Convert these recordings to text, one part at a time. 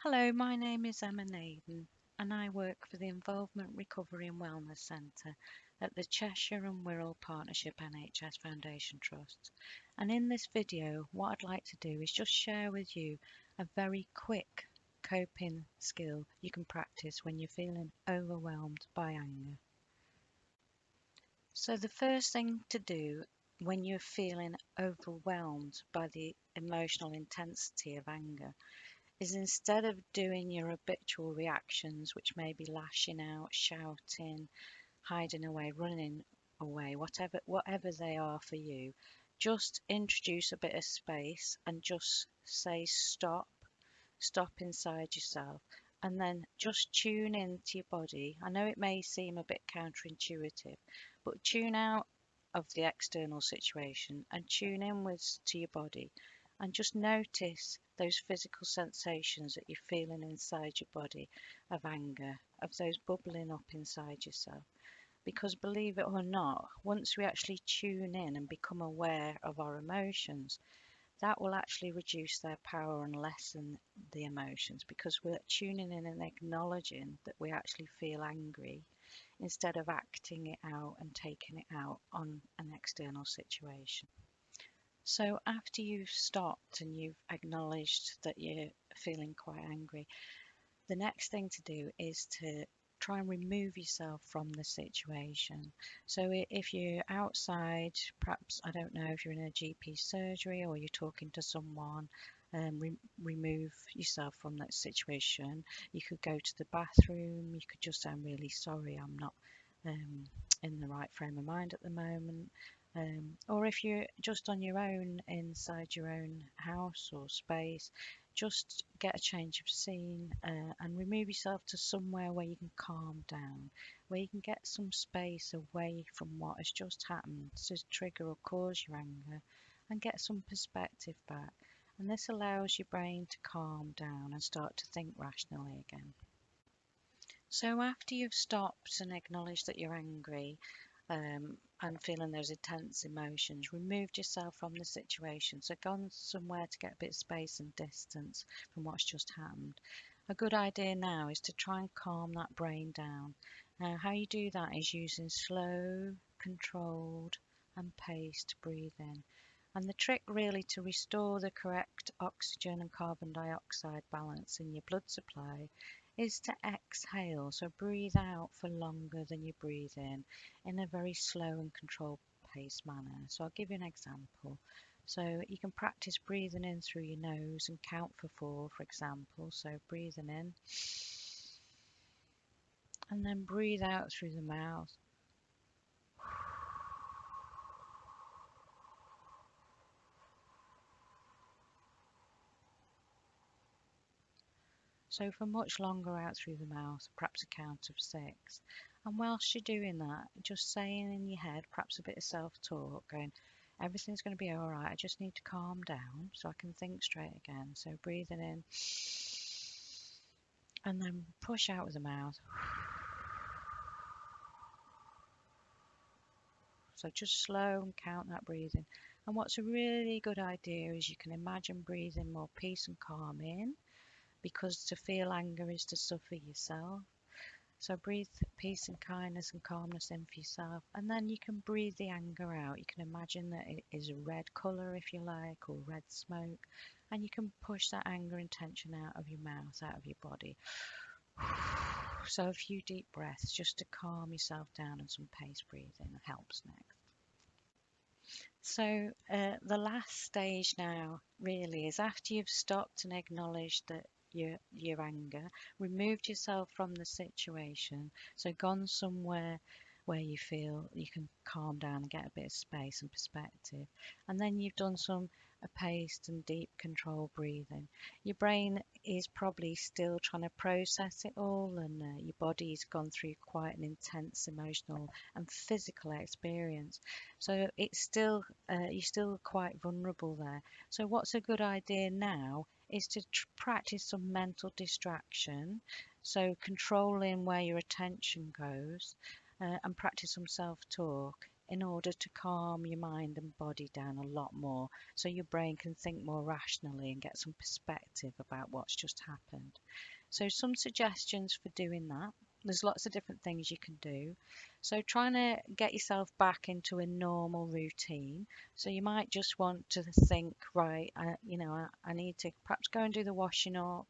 Hello, my name is Emma Naden and I work for the Involvement Recovery and Wellness Centre at the Cheshire and Wirral Partnership NHS Foundation Trust. And in this video, what I'd like to do is just share with you a very quick coping skill you can practice when you're feeling overwhelmed by anger. So the first thing to do when you're feeling overwhelmed by the emotional intensity of anger is instead of doing your habitual reactions, which may be lashing out, shouting, hiding away, running away, whatever they are for you, just introduce a bit of space and just say stop inside yourself, and then just tune into your body. I know it may seem a bit counterintuitive, but tune out of the external situation and tune inwards to your body and just notice those physical sensations that you're feeling inside your body of anger, of those bubbling up inside yourself. Because believe it or not, once we actually tune in and become aware of our emotions, that will actually reduce their power and lessen the emotions, because we're tuning in and acknowledging that we actually feel angry instead of acting it out and taking it out on an external situation. So after you've stopped and you've acknowledged that you're feeling quite angry, the next thing to do is to try and remove yourself from the situation. So if you're outside, perhaps, I don't know, if you're in a GP surgery or you're talking to someone, remove yourself from that situation. You could go to the bathroom, you could just say, I'm really sorry, I'm not um, in the right frame of mind at the moment. Or if you're just on your own inside your own house or space, just get a change of scene and remove yourself to somewhere where you can calm down, where you can get some space away from what has just happened to trigger or cause your anger, and get some perspective back. And this allows your brain to calm down and start to think rationally again. So after you've stopped and acknowledged that you're angry, and feeling those intense emotions, removed yourself from the situation, so gone somewhere to get a bit of space and distance from what's just happened. A good idea now is to try and calm that brain down. Now, how you do that is using slow, controlled, and paced breathing. And the trick really to restore the correct oxygen and carbon dioxide balance in your blood supply is to exhale. So breathe out for longer than you breathe in a very slow and controlled pace manner. So I'll give you an example. So you can practice breathing in through your nose and count for 4, for example. So breathing in and then breathe out through the mouth. So for much longer out through the mouth, perhaps a count of 6. And whilst you're doing that, just saying in your head, perhaps a bit of self-talk, going, everything's going to be all right. I just need to calm down so I can think straight again. So breathing in and then push out with the mouth. So just slow and count that breathing. And what's a really good idea is you can imagine breathing more peace and calm in, because to feel anger is to suffer yourself. So breathe peace and kindness and calmness in for yourself, and then you can breathe the anger out. You can imagine that it is a red colour, if you like, or red smoke, and you can push that anger and tension out of your mouth, out of your body. So a few deep breaths just to calm yourself down, and some pace breathing helps next. So the last stage now really is after you've stopped and acknowledged that your anger, removed yourself from the situation, so gone somewhere where you feel you can calm down and get a bit of space and perspective, and then you've done some paced and deep control breathing. Your brain is probably still trying to process it all, and your body's gone through quite an intense emotional and physical experience. So it's still you're still quite vulnerable there. So what's a good idea now is to practice some mental distraction, so controlling where your attention goes, and practice some self-talk. in order to calm your mind and body down a lot more, so your brain can think more rationally and get some perspective about what's just happened. So some suggestions for doing that. There's lots of different things you can do. So trying to get yourself back into a normal routine. So you might just want to think, right, I need to perhaps go and do the washing up,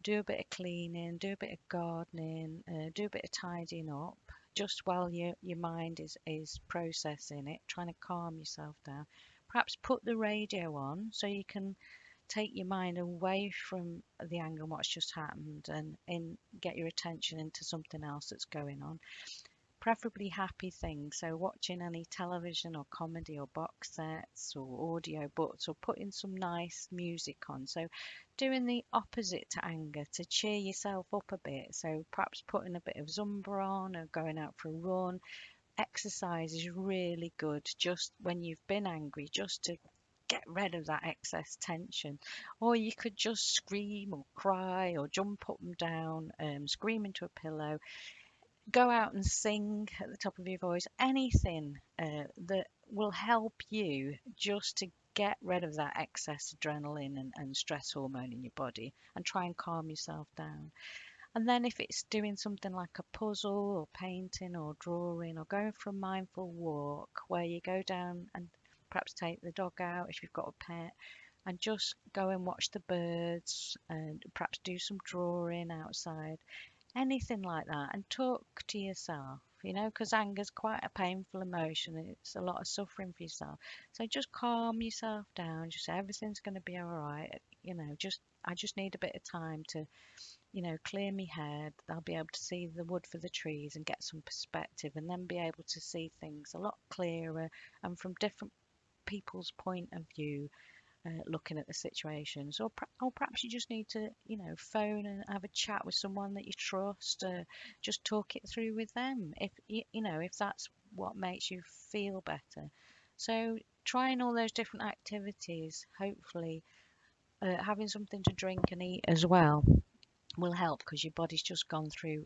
do a bit of cleaning, do a bit of gardening, do a bit of tidying up, just while your mind is processing it, trying to calm yourself down. Perhaps put the radio on so you can take your mind away from the anger and what's just happened, and get your attention into something else that's going on, preferably happy things. So watching any television or comedy or box sets or audio books, or putting some nice music on. So doing the opposite to anger to cheer yourself up a bit. So perhaps putting a bit of Zumba on or going out for a run. Exercise is really good just when you've been angry, just to get rid of that excess tension. Or you could just scream or cry or jump up and down, scream into a pillow, go out and sing at the top of your voice, anything that will help you just to get rid of that excess adrenaline and stress hormone in your body, and try and calm yourself down. And then if it's doing something like a puzzle or painting or drawing, or going for a mindful walk where you go down and perhaps take the dog out if you've got a pet, and just go and watch the birds and perhaps do some drawing outside, anything like that, and talk to yourself, because anger's quite a painful emotion. It's a lot of suffering for yourself. So just calm yourself down. Just say everything's going to be all right. Just I just need a bit of time to, clear my head. I'll be able to see the wood for the trees and get some perspective, and then be able to see things a lot clearer and from different people's point of view, looking at the situations. Or perhaps you just need to, phone and have a chat with someone that you trust. Just talk it through with them, if that's what makes you feel better. So trying all those different activities, hopefully, having something to drink and eat as well will help, because your body's just gone through,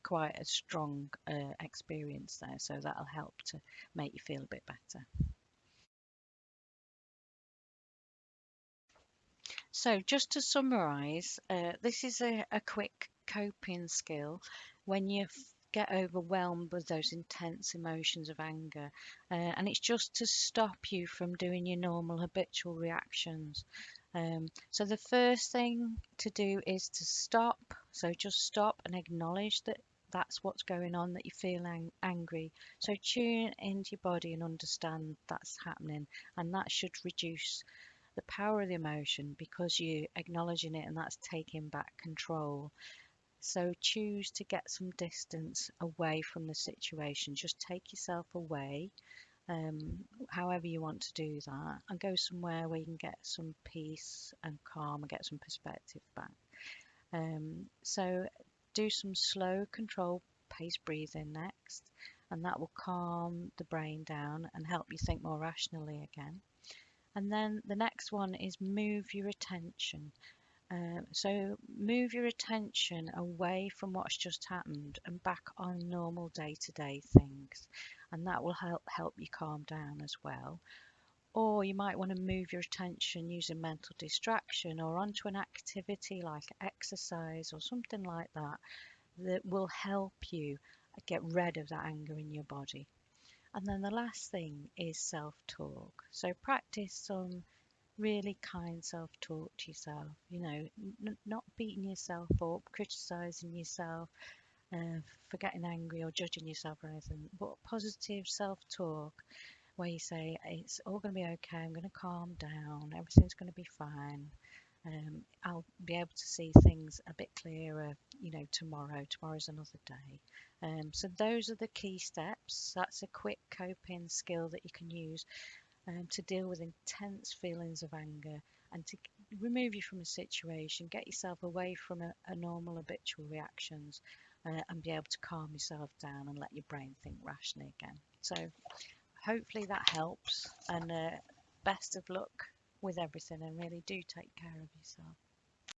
quite a strong experience there. So that'll help to make you feel a bit better. So, just to summarize, this is a quick coping skill when you get overwhelmed with those intense emotions of anger. And it's just to stop you from doing your normal habitual reactions. So, the first thing to do is to stop. So, just stop and acknowledge that that's what's going on, that you feel angry. So, tune into your body and understand that's happening, and that should reduce the power of the emotion, because you're acknowledging it and that's taking back control. So choose to get some distance away from the situation. Just take yourself away, however you want to do that, and go somewhere where you can get some peace and calm and get some perspective back. So do some slow, controlled pace breathing next, and that will calm the brain down and help you think more rationally again. And then the next one is move your attention. So move your attention away from what's just happened and back on normal day-to-day things, and that will help you calm down as well. Or you might want to move your attention using mental distraction, or onto an activity like exercise or something like that, that will help you get rid of that anger in your body. And then the last thing is self-talk. So practice some really kind self-talk to yourself. Not beating yourself up, criticizing yourself, for getting angry or judging yourself or anything, but positive self-talk where you say it's all going to be okay. I'm going to calm down. Everything's going to be fine. I'll be able to see things a bit clearer, tomorrow. Tomorrow's another day. So those are the key steps. That's a quick coping skill that you can use, to deal with intense feelings of anger, and to remove you from a situation, get yourself away from a normal habitual reactions, and be able to calm yourself down and let your brain think rationally again. So hopefully that helps, and best of luck with everything, and really do take care of yourself.